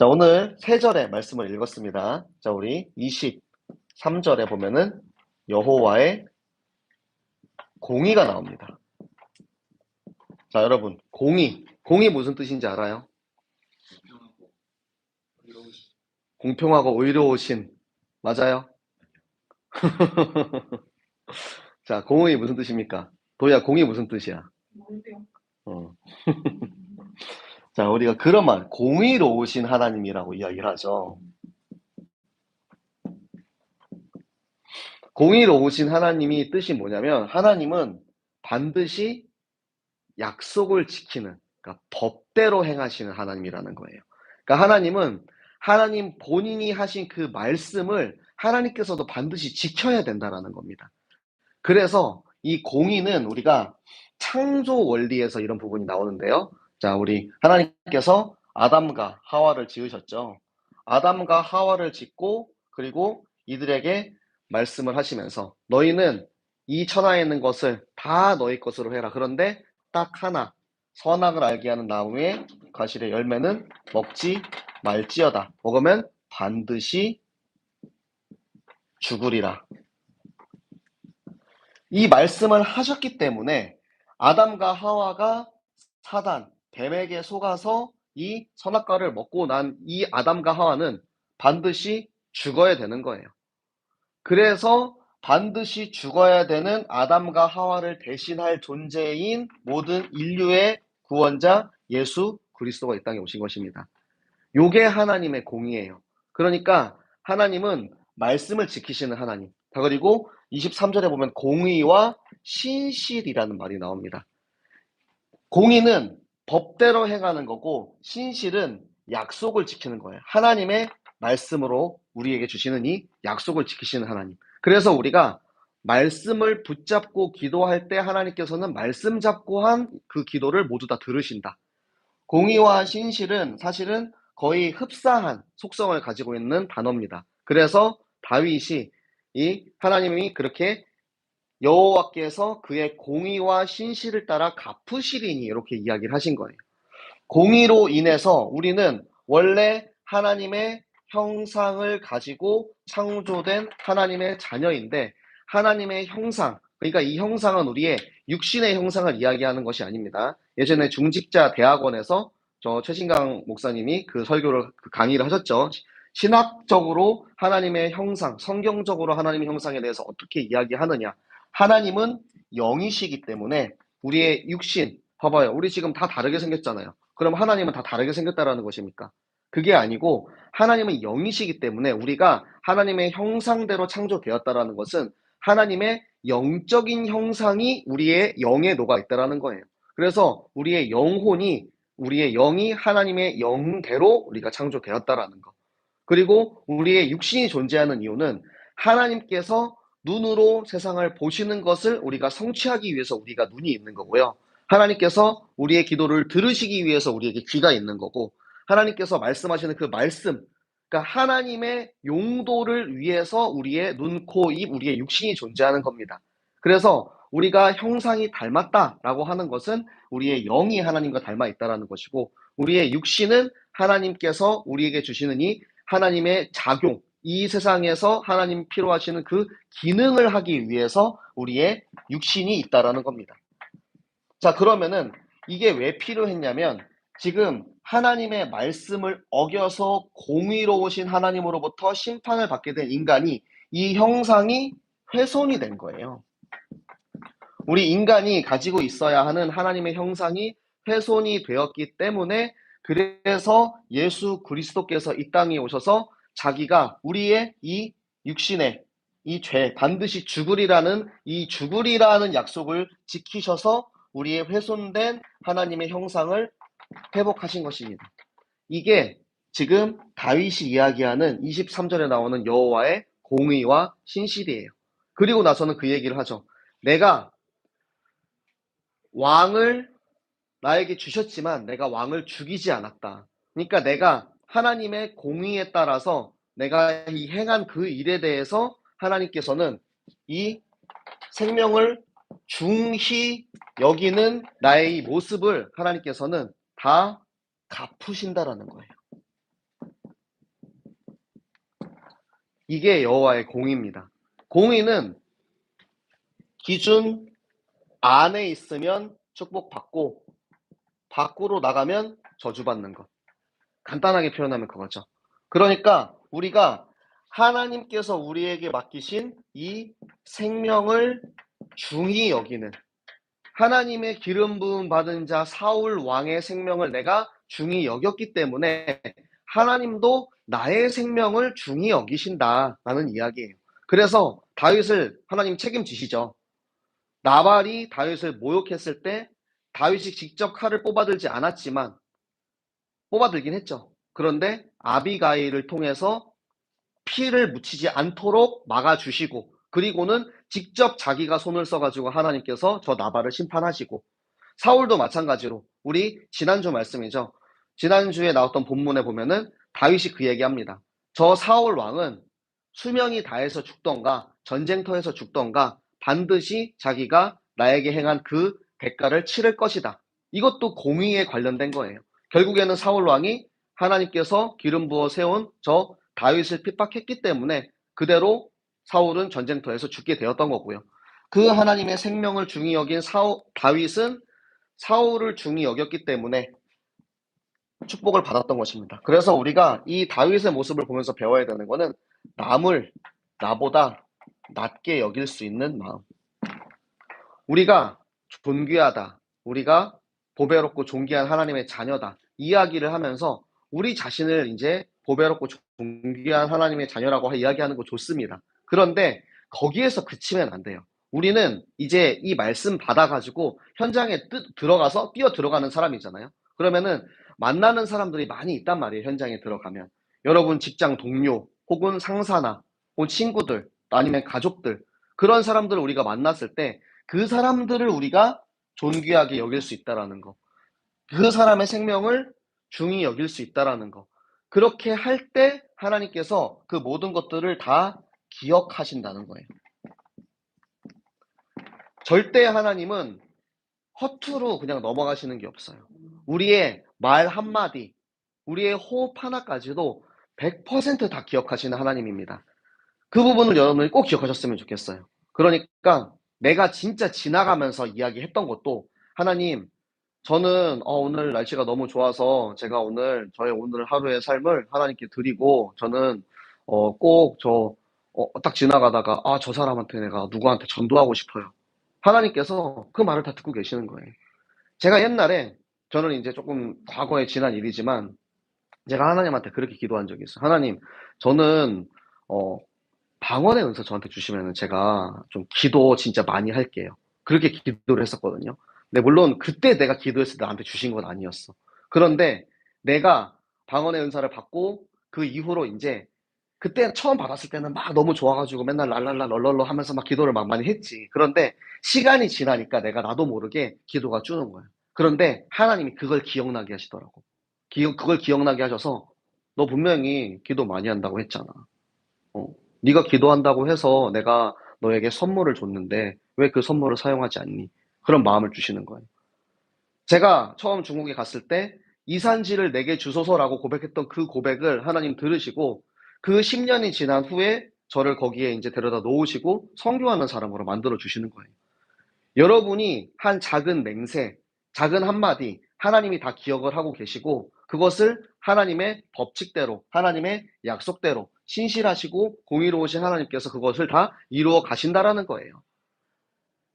자, 오늘 세 절의 말씀을 읽었습니다. 자, 우리 23절에 보면은 여호와의 공의가 나옵니다. 자, 여러분, 공의 무슨 뜻인지 알아요? 공평하고 의로우신. 맞아요? 자, 공의 무슨 뜻입니까? 도희야, 공의 무슨 뜻이야? 어. 자, 우리가 그런 말, 공의로우신 하나님이라고 이야기를 하죠. 공의로우신 하나님이 뜻이 뭐냐면, 하나님은 반드시 약속을 지키는, 그러니까 법대로 행하시는 하나님이라는 거예요. 그러니까 하나님은 하나님 본인이 하신 그 말씀을 하나님께서도 반드시 지켜야 된다라는 겁니다. 그래서 이 공의는 우리가 창조 원리에서 이런 부분이 나오는데요. 자, 우리 하나님께서 아담과 하와를 지으셨죠. 아담과 하와를 짓고 그리고 이들에게 말씀을 하시면서 너희는 이 천하에 있는 것을 다 너희 것으로 해라. 그런데 딱 하나 선악을 알게 하는 나무의 과실의 열매는 먹지 말지어다. 먹으면 반드시 죽으리라. 이 말씀을 하셨기 때문에 아담과 하와가 사단, 뱀에게 속아서 이 선악과를 먹고 난 이 아담과 하와는 반드시 죽어야 되는 거예요. 그래서 반드시 죽어야 되는 아담과 하와를 대신할 존재인 모든 인류의 구원자 예수 그리스도가 이 땅에 오신 것입니다. 요게 하나님의 공의예요. 그러니까 하나님은 말씀을 지키시는 하나님. 그리고 23절에 보면 공의와 신실이라는 말이 나옵니다. 공의는 법대로 행하는 거고 신실은 약속을 지키는 거예요. 하나님의 말씀으로 우리에게 주시는 이 약속을 지키시는 하나님. 그래서 우리가 말씀을 붙잡고 기도할 때 하나님께서는 말씀 잡고 한 그 기도를 모두 다 들으신다. 공의와 신실은 사실은 거의 흡사한 속성을 가지고 있는 단어입니다. 그래서 다윗이 이 하나님이 그렇게 여호와께서 그의 공의와 신실을 따라 갚으시리니 이렇게 이야기를 하신 거예요. 공의로 인해서 우리는 원래 하나님의 형상을 가지고 창조된 하나님의 자녀인데 하나님의 형상, 그러니까 이 형상은 우리의 육신의 형상을 이야기하는 것이 아닙니다. 예전에 중직자 대학원에서 저 최신강 목사님이 그 설교를 그 강의를 하셨죠. 신학적으로 하나님의 형상, 성경적으로 하나님의 형상에 대해서 어떻게 이야기하느냐. 하나님은 영이시기 때문에 우리의 육신, 봐봐요. 우리 지금 다 다르게 생겼잖아요. 그럼 하나님은 다 다르게 생겼다라는 것입니까? 그게 아니고 하나님은 영이시기 때문에 우리가 하나님의 형상대로 창조되었다라는 것은 하나님의 영적인 형상이 우리의 영에 녹아 있다라는 거예요. 그래서 우리의 영혼이 우리의 영이 하나님의 영대로 우리가 창조되었다라는 거. 그리고 우리의 육신이 존재하는 이유는 하나님께서 눈으로 세상을 보시는 것을 우리가 성취하기 위해서 우리가 눈이 있는 거고요. 하나님께서 우리의 기도를 들으시기 위해서 우리에게 귀가 있는 거고 하나님께서 말씀하시는 그 말씀, 그러니까 하나님의 용도를 위해서 우리의 눈, 코, 입, 우리의 육신이 존재하는 겁니다. 그래서 우리가 형상이 닮았다라고 하는 것은 우리의 영이 하나님과 닮아 있다라는 것이고 우리의 육신은 하나님께서 우리에게 주시는 이 하나님의 작용, 이 세상에서 하나님 필요하시는 그 기능을 하기 위해서 우리의 육신이 있다라는 겁니다. 자, 그러면은 이게 왜 필요했냐면 지금 하나님의 말씀을 어겨서 공의로우신 하나님으로부터 심판을 받게 된 인간이 이 형상이 훼손이 된 거예요. 우리 인간이 가지고 있어야 하는 하나님의 형상이 훼손이 되었기 때문에 그래서 예수 그리스도께서 이 땅에 오셔서 자기가 우리의 이 육신의 이 죄 반드시 죽으리라는 약속을 지키셔서 우리의 훼손된 하나님의 형상을 회복하신 것입니다. 이게 지금 다윗이 이야기하는 23절에 나오는 여호와의 공의와 신실이에요. 그리고 나서는 그 얘기를 하죠. 내가 왕을 나에게 주셨지만 내가 왕을 죽이지 않았다. 그러니까 내가 하나님의 공의에 따라서 내가 이 행한 그 일에 대해서 하나님께서는 이 생명을 중히 여기는 나의 이 모습을 하나님께서는 다 갚으신다라는 거예요. 이게 여호와의 공의입니다. 공의는 기준 안에 있으면 축복받고 밖으로 나가면 저주받는 것. 간단하게 표현하면 그거죠. 그러니까 우리가 하나님께서 우리에게 맡기신 이 생명을 중히 여기는, 하나님의 기름 부음 받은 자 사울 왕의 생명을 내가 중히 여겼기 때문에 하나님도 나의 생명을 중히 여기신다라는 이야기예요. 그래서 다윗을 하나님 책임지시죠. 나발이 다윗을 모욕했을 때 다윗이 직접 칼을 뽑아들지 않았지만 뽑아들긴 했죠. 그런데 아비가일을 통해서 피를 묻히지 않도록 막아주시고, 그리고는 직접 자기가 손을 써가지고 하나님께서 저 나발을 심판하시고, 사울도 마찬가지로 우리 지난주 말씀이죠. 지난주에 나왔던 본문에 보면은 다윗이 그 얘기합니다. 저 사울 왕은 수명이 다해서 죽던가 전쟁터에서 죽던가 반드시 자기가 나에게 행한 그 대가를 치를 것이다. 이것도 공의에 관련된 거예요. 결국에는 사울 왕이 하나님께서 기름 부어 세운 저 다윗을 핍박했기 때문에 그대로 사울은 전쟁터에서 죽게 되었던 거고요. 그 하나님의 생명을 중히 여긴 다윗은 사울을 중히 여겼기 때문에 축복을 받았던 것입니다. 그래서 우리가 이 다윗의 모습을 보면서 배워야 되는 것은 남을 나보다 낮게 여길 수 있는 마음. 우리가 존귀하다, 우리가 보배롭고 존귀한 하나님의 자녀다 이야기를 하면서 우리 자신을 이제 보배롭고 존귀한 하나님의 자녀라고 이야기하는 거 좋습니다. 그런데 거기에서 그치면 안 돼요. 우리는 이제 이 말씀 받아가지고 현장에 들어가서 뛰어 들어가는 사람이잖아요. 그러면은 만나는 사람들이 많이 있단 말이에요. 현장에 들어가면 여러분 직장 동료 혹은 상사나 혹은 친구들 아니면 가족들, 그런 사람들을 우리가 만났을 때 그 사람들을 우리가 존귀하게 여길 수 있다라는 거, 그 사람의 생명을 중히 여길 수 있다라는 거, 그렇게 할 때 하나님께서 그 모든 것들을 다 기억하신다는 거예요. 절대 하나님은 허투루 그냥 넘어가시는 게 없어요. 우리의 말 한마디, 우리의 호흡 하나까지도 100%다 기억하시는 하나님입니다. 그 부분을 여러분이 꼭 기억하셨으면 좋겠어요. 그러니까 내가 진짜 지나가면서 이야기했던 것도, 하나님, 저는 오늘 날씨가 너무 좋아서 제가 오늘 저의 오늘 하루의 삶을 하나님께 드리고, 저는 꼭 딱 지나가다가 저 사람한테 내가 누구한테 전도하고 싶어요. 하나님께서 그 말을 다 듣고 계시는 거예요. 제가 옛날에, 저는 이제 조금 과거에 지난 일이지만 제가 하나님한테 그렇게 기도한 적이 있어요. 하나님, 저는 어, 방언의 은사 저한테 주시면은 제가 좀 기도 진짜 많이 할게요. 그렇게 기도를 했었거든요. 근데 물론 그때 내가 기도했을 때 나한테 주신 건 아니었어. 그런데 내가 방언의 은사를 받고 그 이후로 이제, 그때 처음 받았을 때는 막 너무 좋아가지고 맨날 랄랄라 럴럴러 하면서 막 기도를 막 많이 했지. 그런데 시간이 지나니까 내가 나도 모르게 기도가 주는 거야. 그런데 하나님이 그걸 기억나게 하시더라고. 그걸 기억나게 하셔서 너 분명히 기도 많이 한다고 했잖아. 어, 네가 기도한다고 해서 내가 너에게 선물을 줬는데 왜 그 선물을 사용하지 않니? 그런 마음을 주시는 거예요. 제가 처음 중국에 갔을 때 이산지를 내게 주소서라고 고백했던 그 고백을 하나님 들으시고 그 10년이 지난 후에 저를 거기에 이제 데려다 놓으시고 선교하는 사람으로 만들어 주시는 거예요. 여러분이 한 작은 맹세, 작은 한마디, 하나님이 다 기억을 하고 계시고 그것을 하나님의 법칙대로, 하나님의 약속대로 신실하시고 공의로우신 하나님께서 그것을 다 이루어 가신다라는 거예요.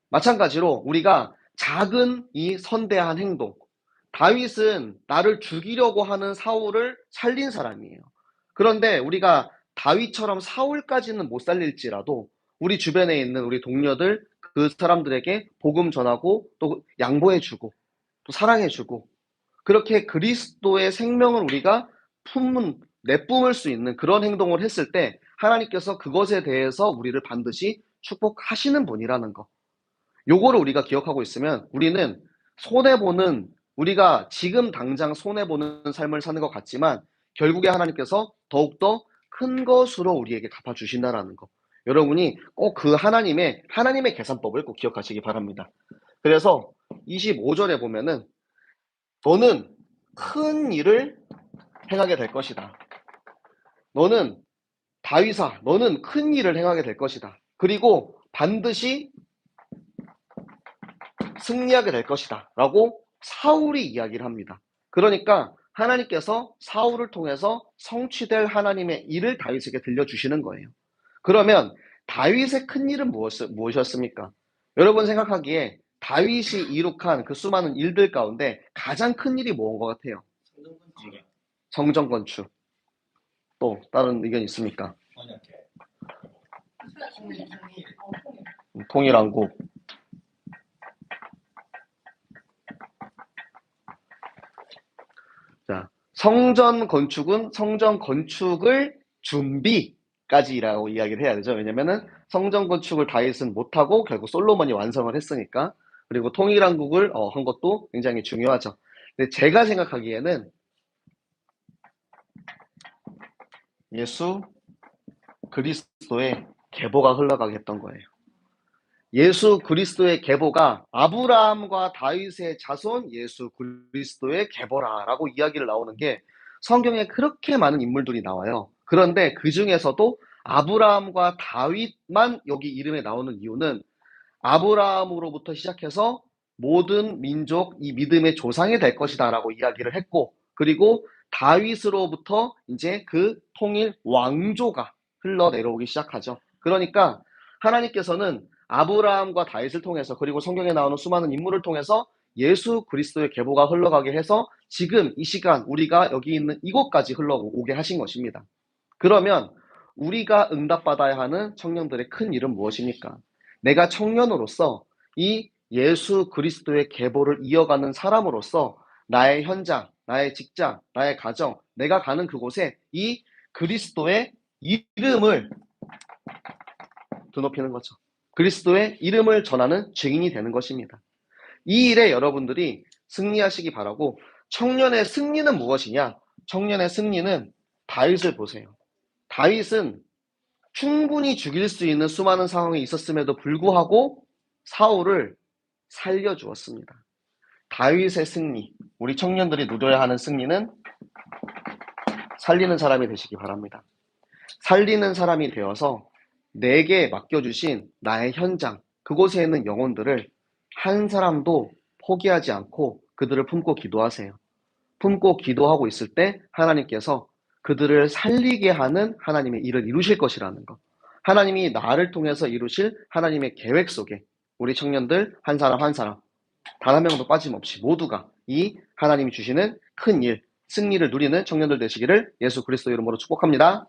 마찬가지로 우리가 작은 이 선대한 행동, 다윗은 나를 죽이려고 하는 사울을 살린 사람이에요. 그런데 우리가 다윗처럼 사울까지는 못 살릴지라도 우리 주변에 있는 우리 동료들, 그 사람들에게 복음 전하고 또 양보해주고 또 사랑해주고, 그렇게 그리스도의 생명을 우리가 내뿜을 수 있는 그런 행동을 했을 때 하나님께서 그것에 대해서 우리를 반드시 축복하시는 분이라는 거, 요거를 우리가 기억하고 있으면 우리는 손해보는, 우리가 지금 당장 손해보는 삶을 사는 것 같지만 결국에 하나님께서 더욱더 큰 것으로 우리에게 갚아주신다라는 거, 여러분이 꼭 그 하나님의 계산법을 꼭 기억하시기 바랍니다. 그래서 25절에 보면은 너는 큰 일을 행하게 될 것이다. 너는 다윗아, 너는 큰 일을 행하게 될 것이다. 그리고 반드시 승리하게 될 것이다. 라고 사울이 이야기를 합니다. 그러니까 하나님께서 사울을 통해서 성취될 하나님의 일을 다윗에게 들려주시는 거예요. 그러면 다윗의 큰 일은 무엇이었습니까? 여러분 생각하기에 다윗이 이룩한 그 수많은 일들 가운데 가장 큰 일이 무엇인 것 같아요? 성전 건축. 또 다른 의견 있습니까? 통일왕국. 자, 성전 건축은 성전 건축을 준비까지라고 이야기를 해야 되죠. 왜냐면은 성전 건축을 다윗은 못하고 결국 솔로몬이 완성을 했으니까. 그리고 통일왕국을 한 것도 굉장히 중요하죠. 근데 제가 생각하기에는 예수 그리스도의 계보가 흘러가게 했던 거예요. 예수 그리스도의 계보가 아브라함과 다윗의 자손 예수 그리스도의 계보라라고 이야기를 나오는 게 성경에 그렇게 많은 인물들이 나와요. 그런데 그 중에서도 아브라함과 다윗만 여기 이름에 나오는 이유는 아브라함으로부터 시작해서 모든 민족 이 믿음의 조상이 될 것이다 라고 이야기를 했고, 그리고 다윗으로부터 이제 그 통일 왕조가 흘러내려오기 시작하죠. 그러니까 하나님께서는 아브라함과 다윗을 통해서, 그리고 성경에 나오는 수많은 인물을 통해서 예수 그리스도의 계보가 흘러가게 해서 지금 이 시간 우리가 여기 있는 이곳까지 흘러오게 하신 것입니다. 그러면 우리가 응답받아야 하는 청년들의 큰 일은 무엇입니까? 내가 청년으로서 이 예수 그리스도의 계보를 이어가는 사람으로서 나의 현장, 나의 직장, 나의 가정, 내가 가는 그곳에 이 그리스도의 이름을 드높이는 거죠. 그리스도의 이름을 전하는 증인이 되는 것입니다. 이 일에 여러분들이 승리하시기 바라고, 청년의 승리는 무엇이냐? 청년의 승리는 다윗을 보세요. 다윗은 충분히 죽일 수 있는 수많은 상황이 있었음에도 불구하고 사울을 살려주었습니다. 다윗의 승리, 우리 청년들이 누려야 하는 승리는 살리는 사람이 되시기 바랍니다. 살리는 사람이 되어서 내게 맡겨주신 나의 현장, 그곳에 있는 영혼들을 한 사람도 포기하지 않고 그들을 품고 기도하세요. 품고 기도하고 있을 때 하나님께서 그들을 살리게 하는 하나님의 일을 이루실 것이라는 것. 하나님이 나를 통해서 이루실 하나님의 계획 속에 우리 청년들 한 사람 한 사람 단 한 명도 빠짐없이 모두가 이 하나님이 주시는 큰 일, 승리를 누리는 청년들 되시기를 예수 그리스도 이름으로 축복합니다.